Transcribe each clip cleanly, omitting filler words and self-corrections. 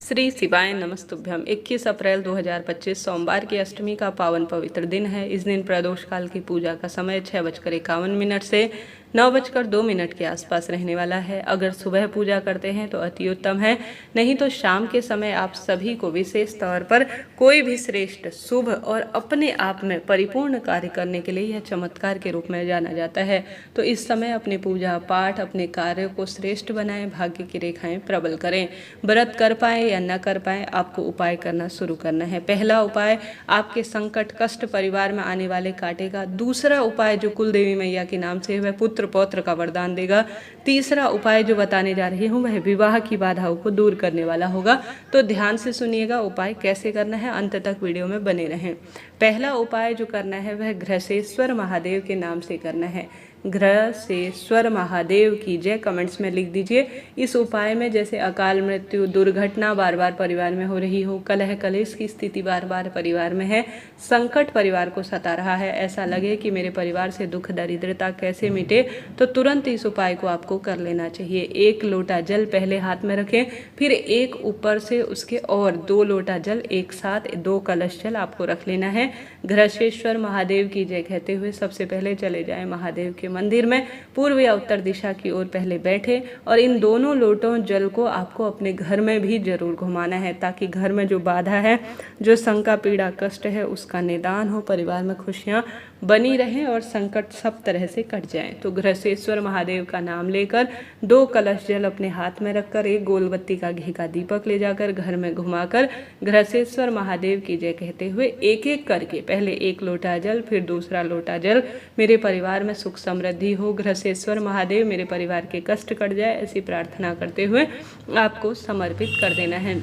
श्री शिवाय नमस्तुभ्यम। 21 अप्रैल 2025 सोमवार की अष्टमी का पावन पवित्र दिन है। इस दिन प्रदोष काल की पूजा का समय 6:51 से 9:02 के आसपास रहने वाला है। अगर सुबह पूजा करते हैं तो अति उत्तम है, नहीं तो शाम के समय आप सभी को विशेष तौर पर कोई भी श्रेष्ठ, शुभ और अपने आप में परिपूर्ण कार्य करने के लिए यह चमत्कार के रूप में जाना जाता है। तो इस समय अपने पूजा पाठ, अपने कार्यों को श्रेष्ठ बनाएं, भाग्य की रेखाएं प्रबल करें। व्रत कर पाए या न कर पाए, आपको उपाय करना शुरू करना है। पहला उपाय आपके संकट कष्ट परिवार में आने वाले काटेगा। दूसरा उपाय जो कुल देवी मैया के नाम से वह पुत्र पौत्र का वरदान देगा। तीसरा उपाय जो बताने जा रही हूँ वह विवाह की बाधाओं को दूर करने वाला होगा। तो ध्यान से सुनिएगा उपाय कैसे करना है, अंत तक वीडियो में बने रहें। पहला उपाय जो करना है वह घृसेश्वर महादेव के नाम से करना है। घृसेश्वर महादेव की जय कमेंट्स में लिख दीजिए। इस उपाय में जैसे अकाल मृत्यु, दुर्घटना बार बार परिवार में हो रही हो, कलह कलेश की स्थिति बार बार परिवार में है, संकट परिवार को सता रहा है, ऐसा लगे कि मेरे परिवार से दुख दरिद्रता कैसे मिटे, तो तुरंत इस उपाय को आपको कर लेना चाहिए। 1 लोटा जल पहले हाथ में रखें, फिर एक ऊपर से उसके और 2 लोटा जल एक साथ 2 कलश जल आपको रख लेना है। घृसेश्वर महादेव की जय कहते हुए सबसे पहले चले जाएं महादेव के मंदिर में, पूर्व या उत्तर दिशा की ओर पहले बैठे और इन दोनों लोटों जल को आपको अपने घर में भी जरूर घुमाना है, ताकि घर में जो बाधा है, जो शंका पीड़ा कष्ट है, उसका निदान हो, परिवार में खुशियां बनी रहें और संकट सब तरह से कट जाएं। तो घृसेश्वर महादेव का नाम लेकर 2 कलश जल अपने हाथ में रखकर 1 गोलबत्ती का घी का दीपक ले जाकर घर में घुमाकर घृसेश्वर महादेव की जय कहते हुए एक एक करके पहले 1 लोटा जल, फिर दूसरा लोटा जल, मेरे परिवार में सुख समृद्धि हो, घृसेश्वर महादेव मेरे परिवार के कष्ट कट जाए, ऐसी प्रार्थना करते हुए आपको समर्पित कर देना है।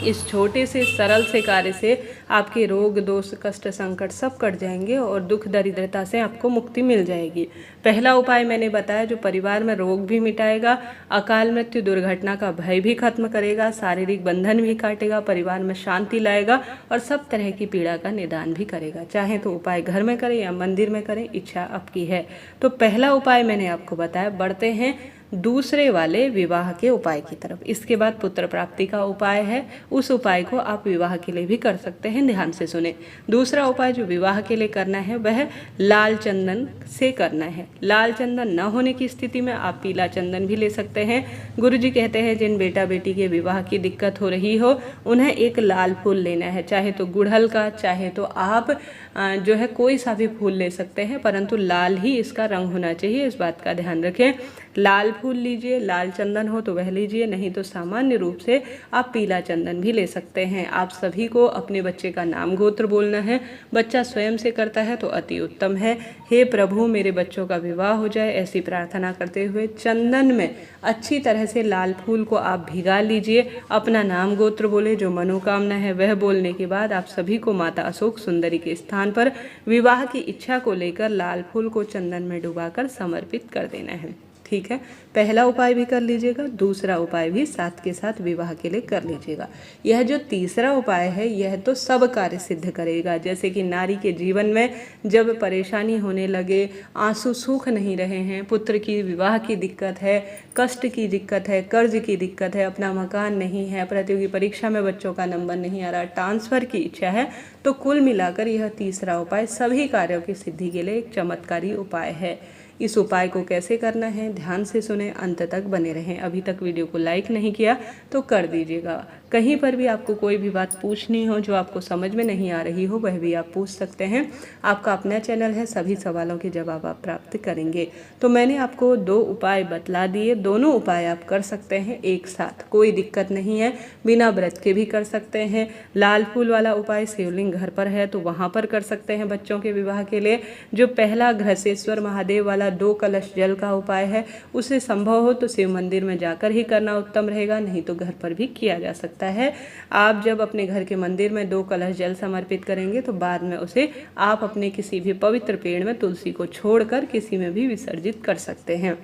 इस छोटे से सरल से कार्य से आपके रोग दोष कष्ट संकट सब कट जाएंगे और दुख दरिद्रता से आपको मुक्ति मिल जाएगी। पहला उपाय मैंने बताया जो परिवार में रोग भी मिटाएगा, अकाल मृत्यु दुर्घटना का भय भी खत्म करेगा, शारीरिक बंधन भी काटेगा, परिवार में शांति लाएगा और सब तरह की पीड़ा का निदान भी करेगा। चाहे तो उपाय घर में करें या मंदिर में करें, इच्छा आपकी है। तो पहला उपाय मैंने आपको बताया। बढ़ते हैं दूसरे वाले विवाह के उपाय की तरफ। इसके बाद पुत्र प्राप्ति का उपाय है, उस उपाय को आप विवाह के लिए भी कर सकते हैं। ध्यान से सुने। दूसरा उपाय जो विवाह के लिए करना है वह लाल चंदन से करना है। लाल चंदन न होने की स्थिति में आप पीला चंदन भी ले सकते हैं। गुरुजी कहते हैं जिन बेटा बेटी के विवाह की दिक्कत हो रही हो उन्हें एक लाल फूल लेना है, चाहे तो गुड़हल का, चाहे तो आप जो है कोई सा भी फूल ले सकते हैं, परंतु लाल ही इसका रंग होना चाहिए, इस बात का ध्यान रखें। लाल फूल लीजिए, लाल चंदन हो तो वह लीजिए, नहीं तो सामान्य रूप से आप पीला चंदन भी ले सकते हैं। आप सभी को अपने बच्चे का नाम गोत्र बोलना है। बच्चा स्वयं से करता है तो अति उत्तम है। हे प्रभु मेरे बच्चों का विवाह हो जाए, ऐसी प्रार्थना करते हुए चंदन में अच्छी तरह से लाल फूल को आप भिगा लीजिए। अपना नाम गोत्र बोले, जो मनोकामना है वह बोलने के बाद आप सभी को माता अशोक सुंदरी के स्थान पर विवाह की इच्छा को लेकर लाल फूल को चंदन में डुबाकर समर्पित कर देना है। ठीक है, पहला उपाय भी कर लीजिएगा, दूसरा उपाय भी साथ के साथ विवाह के लिए कर लीजिएगा। यह जो तीसरा उपाय है यह तो सब कार्य सिद्ध करेगा। जैसे कि नारी के जीवन में जब परेशानी होने लगे, आंसू सूख नहीं रहे हैं, पुत्र की विवाह की दिक्कत है, कष्ट की दिक्कत है, कर्ज की दिक्कत है, अपना मकान नहीं है, प्रतियोगी परीक्षा में बच्चों का नंबर नहीं आ रहा, ट्रांसफर की इच्छा है, तो कुल मिलाकर यह तीसरा उपाय सभी कार्यों की सिद्धि के लिए एक चमत्कारी उपाय है। इस उपाय को कैसे करना है ध्यान से सुने, अंत तक बने रहें। अभी तक वीडियो को लाइक नहीं किया तो कर दीजिएगा। कहीं पर भी आपको कोई भी बात पूछनी हो जो आपको समझ में नहीं आ रही हो वह भी आप पूछ सकते हैं। आपका अपना चैनल है, सभी सवालों के जवाब आप प्राप्त करेंगे। तो मैंने आपको 2 उपाय बतला दिए, दोनों उपाय आप कर सकते हैं एक साथ, कोई दिक्कत नहीं है। बिना व्रत के भी कर सकते हैं। लाल फूल वाला उपाय शिवलिंग घर पर है तो वहाँ पर कर सकते हैं बच्चों के विवाह के लिए। जो पहला घृसेश्वर महादेव वाला 2 कलश जल का उपाय है उसे संभव हो तो शिव मंदिर में जाकर ही करना उत्तम रहेगा, नहीं तो घर पर भी किया जा सकता है। आप जब अपने घर के मंदिर में 2 कलश जल समर्पित करेंगे तो बाद में उसे आप अपने किसी भी पवित्र पेड़ में तुलसी को छोड़कर किसी में भी विसर्जित कर सकते हैं।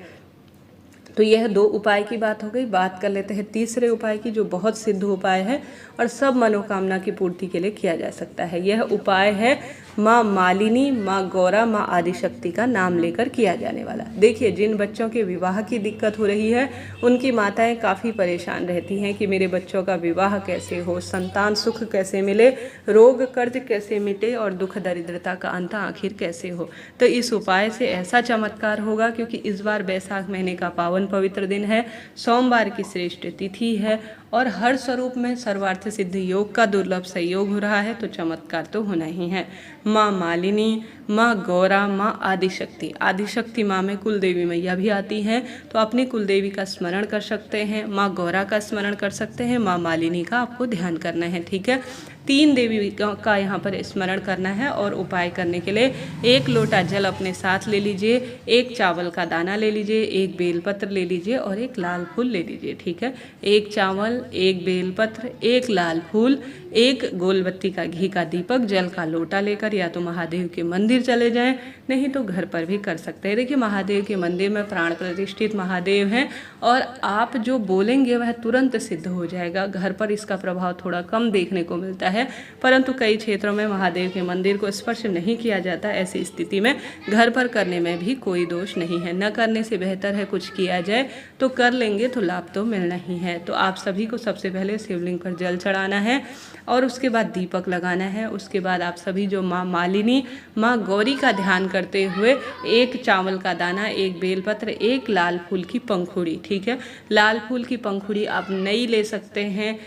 तो यह 2 उपाय की बात हो गई। बात कर लेते हैं तीसरे उपाय की, जो बहुत सिद्ध उपाय है और सब मनोकामना की पूर्ति के लिए किया जा सकता है। यह उपाय है माँ मालिनी, माँ गौरा, माँ आदिशक्ति का नाम लेकर किया जाने वाला। देखिए, जिन बच्चों के विवाह की दिक्कत हो रही है उनकी माताएं काफ़ी परेशान रहती हैं कि मेरे बच्चों का विवाह कैसे हो, संतान सुख कैसे मिले, रोग कर्ज कैसे मिटे और दुख दरिद्रता का अंत आखिर कैसे हो। तो इस उपाय से ऐसा चमत्कार होगा, क्योंकि इस बार बैसाख महीने का पावन पवित्र दिन है, सोमवार की श्रेष्ठ तिथि है और हर स्वरूप में सर्वार्थ सिद्ध योग का दुर्लभ संयोग हो रहा है, तो चमत्कार तो होना ही है। माँ मालिनी, माँ गौरा, माँ आदिशक्ति, आदिशक्ति माँ में कुल देवी मैया भी आती हैं, तो अपनी कुल देवी का स्मरण कर सकते हैं, माँ गौरा का स्मरण कर सकते हैं, माँ मालिनी का आपको ध्यान करना है। ठीक है, 3 देवी का यहाँ पर स्मरण करना है। और उपाय करने के लिए 1 लोटा जल अपने साथ ले लीजिए, 1 चावल का दाना ले लीजिए, 1 बेलपत्र ले लीजिए और 1 लाल फूल ले लीजिए। ठीक है, 1 चावल, 1 बेलपत्र, 1 लाल फूल, 1 गोलबत्ती का घी का दीपक, जल का लोटा लेकर या तो महादेव के मंदिर चले जाएं, नहीं तो घर पर भी कर सकते हैं। देखिए, महादेव के मंदिर में प्राण प्रतिष्ठित महादेव हैं और आप जो बोलेंगे वह तुरंत सिद्ध हो जाएगा। घर पर इसका प्रभाव थोड़ा कम देखने को मिलता है, परंतु कई क्षेत्रों में महादेव के मंदिर को स्पर्श नहीं किया जाता। ऐसी स्थिति में घर पर करने में भी कोई दोष नहीं है। न करने से बेहतर है कुछ किया जाए, तो कर लेंगे तो लाभ तो मिलना ही है। तो आप सभी को सबसे पहले शिवलिंग पर जल चढ़ाना है और उसके बाद दीपक लगाना है। उसके बाद आप सभी जो माँ मालिनी, माँ गौरी का ध्यान करते हुए 1 चावल का दाना, 1 बेलपत्र, 1 लाल फूल की पंखुड़ी, ठीक है, लाल फूल की पंखुड़ी आप नई ले सकते हैं,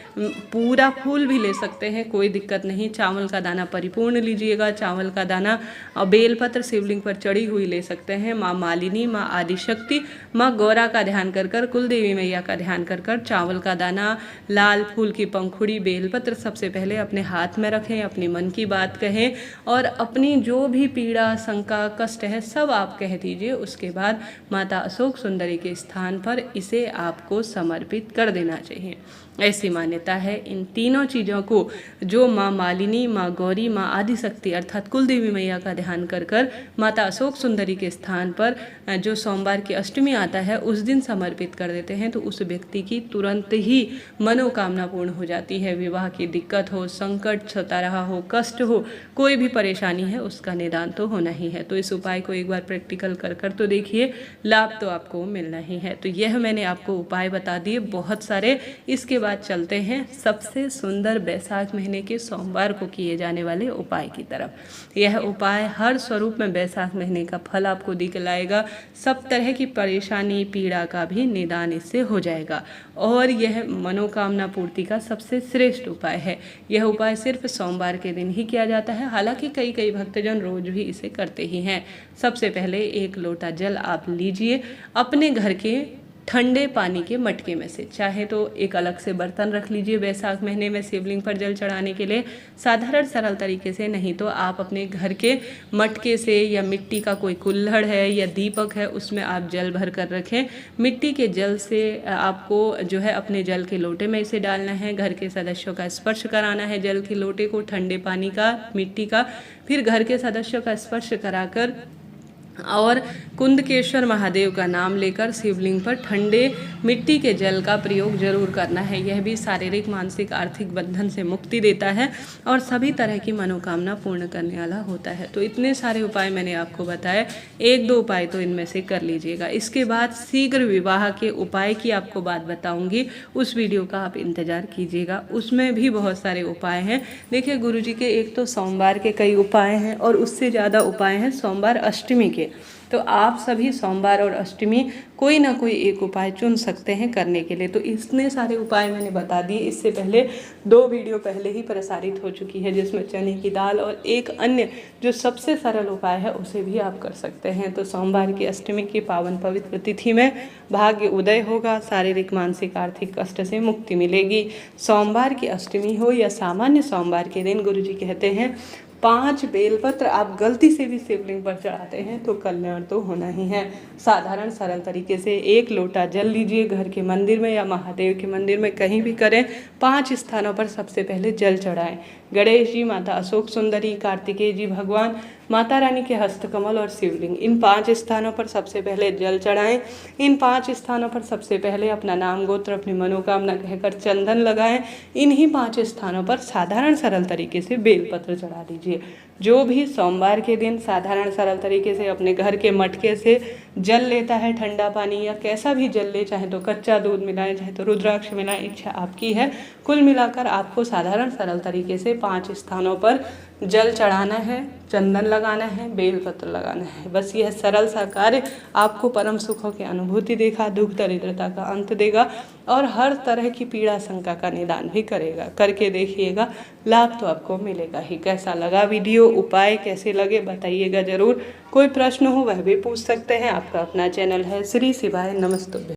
पूरा फूल भी ले सकते हैं, कोई दिक्कत नहीं। चावल का दाना परिपूर्ण लीजिएगा, चावल का दाना और बेलपत्र शिवलिंग पर चढ़ी हुई ले सकते हैं। माँ मालिनी, माँ आदिशक्ति, माँ गौरा का ध्यान कर कर, कुल देवी मैया का ध्यान कर कर, चावल का दाना, लाल फूल की पंखुड़ी, बेलपत्र सबसे पहले अपने हाथ में रखें, अपनी मन की बात कहें और अपनी जो भी पीड़ा, शंका, कष्ट है सब आप कह दीजिए। उसके बाद माता अशोक सुंदरी के स्थान पर इसे आपको समर्पित कर देना चाहिए। ऐसी मान्यता है। इन तीनों चीज़ों को जो माँ मालिनी, माँ गौरी, माँ आदिशक्ति अर्थात कुल देवी मैया का ध्यान कर कर माता अशोक सुंदरी के स्थान पर जो सोमवार की अष्टमी आता है उस दिन समर्पित कर देते हैं, तो उस व्यक्ति की तुरंत ही मनोकामना पूर्ण हो जाती है। विवाह की दिक्कत हो, संकट सता रहा हो, कष्ट हो, कोई भी परेशानी है, उसका निदान तो होना ही है। तो इस उपाय को एक बार प्रैक्टिकल कर कर तो देखिए, लाभ तो आपको मिलना ही है। तो यह मैंने आपको उपाय बता दिए बहुत सारे। इसके बाद चलते हैं सबसे सुंदर बैसाख महीने के सोमवार को किए जाने वाले उपाय की तरफ। यह उपाय हर स्वरूप में बैसाख महीने का फल आपको दिखलाएगा। सब तरह की परेशानी, पीड़ा का भी निदान इससे हो जाएगा और यह मनोकामना पूर्ति का सबसे श्रेष्ठ उपाय है। यह उपाय सिर्फ सोमवार के दिन ही किया जाता है, हालांकि कई भक्तजन रोज भी इसे करते ही हैं। सबसे पहले 1 लोटा जल आप लीजिए, अपने घर के ठंडे पानी के मटके में से, चाहे तो एक अलग से बर्तन रख लीजिए बैसाख महीने में शिवलिंग पर जल चढ़ाने के लिए साधारण सरल तरीके से, नहीं तो आप अपने घर के मटके से या मिट्टी का कोई कुल्हड़ है या दीपक है उसमें आप जल भर कर रखें। मिट्टी के जल से आपको जो है अपने जल के लोटे में इसे डालना है, घर के सदस्यों का स्पर्श कराना है जल के लोटे को, ठंडे पानी का, मिट्टी का, फिर घर के सदस्यों का स्पर्श कराकर और कुंदकेश्वर महादेव का नाम लेकर शिवलिंग पर ठंडे मिट्टी के जल का प्रयोग जरूर करना है। यह भी शारीरिक, मानसिक, आर्थिक बंधन से मुक्ति देता है और सभी तरह की मनोकामना पूर्ण करने वाला होता है। तो इतने सारे उपाय मैंने आपको बताए, 1-2 उपाय तो इनमें से कर लीजिएगा। इसके बाद शीघ्र विवाह के उपाय की आपको बात बताऊंगी, उस वीडियो का आप इंतजार कीजिएगा। उसमें भी बहुत सारे उपाय हैं। देखिए, गुरुजी के एक तो सोमवार के कई उपाय हैं और उससे ज़्यादा उपाय हैं सोमवार अष्टमी के। तो आप सभी सोमवार और अष्टमी कोई ना कोई एक उपाय चुन सकते हैं करने के लिए। तो इतने सारे उपाय मैंने बता दिए। इससे पहले 2 वीडियो पहले ही प्रसारित हो चुकी है, जिसमें चने की दाल और एक अन्य जो सबसे सरल उपाय है उसे भी आप कर सकते हैं। तो सोमवार की अष्टमी की पावन पवित्र तिथि में भाग्य उदय होगा, शारीरिक, मानसिक, आर्थिक कष्ट से मुक्ति मिलेगी। सोमवार की अष्टमी हो या सामान्य सोमवार के दिन गुरुजी कहते हैं 5 बेलपत्र आप गलती से भी शिवलिंग पर चढ़ाते हैं तो कल्याण तो होना ही है। साधारण सरल तरीके से 1 लोटा जल लीजिए, घर के मंदिर में या महादेव के मंदिर में कहीं भी करें, 5 स्थानों पर सबसे पहले जल चढ़ाएं। गणेश जी, माता अशोक सुंदरी, कार्तिकेय जी भगवान, माता रानी के हस्तकमल और शिवलिंग, इन 5 स्थानों पर सबसे पहले जल चढ़ाएं। इन 5 स्थानों पर सबसे पहले अपना नाम गोत्र अपनी मनोकामना कहकर चंदन लगाएं। इन्हीं 5 स्थानों पर साधारण सरल तरीके से बेलपत्र चढ़ा दीजिए। जो भी सोमवार के दिन साधारण सरल तरीके से अपने घर के मटके से जल लेता है, ठंडा पानी या कैसा भी जल ले, चाहे तो कच्चा दूध मिलाएं, चाहे तो रुद्राक्ष मिलाएं, इच्छा आपकी है। कुल मिलाकर आपको साधारण सरल तरीके से 5 स्थानों पर जल चढ़ाना है, चंदन लगाना है, बेलपत्र लगाना है। बस यह सरल सा कार्य आपको परम सुखों की अनुभूति देगा, दुख दरिद्रता का अंत देगा और हर तरह की पीड़ा शंका का निदान भी करेगा। करके देखिएगा, लाभ तो आपको मिलेगा ही। कैसा लगा वीडियो, उपाय कैसे लगे बताइएगा ज़रूर। कोई प्रश्न हो वह भी पूछ सकते हैं। आपका अपना चैनल है श्री शिवाय नमस्तुभ्यं।